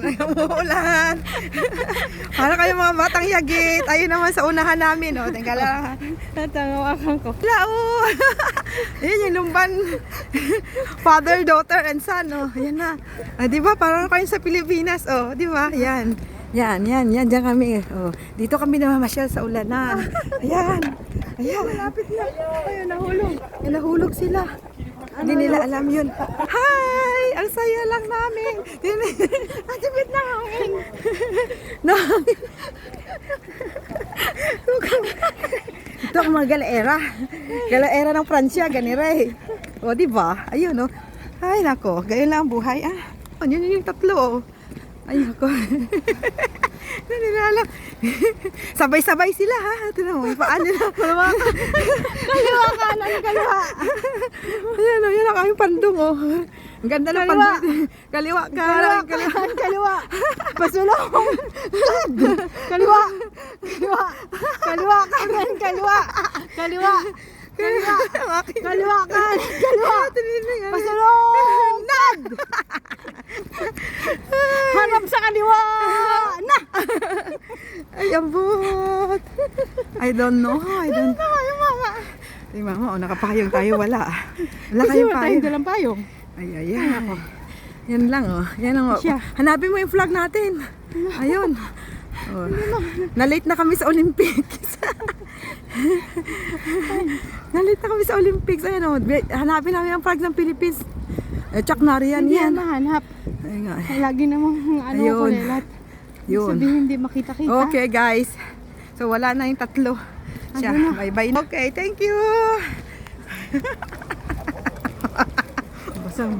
Umuulan. Para kayo mga batang yagit. Ayun naman sa unahan namin. O, teka lang. Natangawakan ko. Lao! Ayan yung lumban. Father, daughter, and son. O, ayan na. Diba? Parang kayo sa Pilipinas. O, diba? Yan. Yan. Diyan kami. O, dito kami namamasyal sa ulanan. Ayan. Malapit na. Ayun, nahulog. Ayan, nahulog sila. Hindi nila alam yun. Hi! Ang saya lang namin. Ang tipid na hangin. Ito ang mga galaera. Galaera ng Pransya, ganire. O, diba? Ayun, o. Ay, nako. Gayon lang ang buhay. Yun yung tatlo, o. Ay, nako. Hindi nila alam. Sabay-sabay sila, ha? Ito na mo. Paano na? Kaliwa kanan, kaliwa. Ayan, o. Yan ang aming pandong, o. Ang ganda ng pandong. Kaliwa kanan, Kaliwa. Pasulong. Kaliwa. Kaliwa kanan, kaliwa. Kaliwa kanan, kaliwa. Pasulong. Nad. Harap sa kaliwa. Na. Ay, ambot. I don't know. Ay, mama, nakapayong tayo. Wala kayong payong. Dalang payong. Ay. Yan lang, oh. Yan lang, oh. Hanapin mo yung flag natin. Ayun. Oh. Na-late na kami sa Olympics. Na-late na kami sa Olympics. Ayan, oh. Hanapin namin ang flag ng Philippines. Tsak na rin Hindi yan. mahanap. Ayun nga. Lagi namang kulelat. Yun. Sabihin hindi makita-kita. Okay, guys. So, wala na yung tatlo. Siya, bye-bye. Okay, thank you. Basang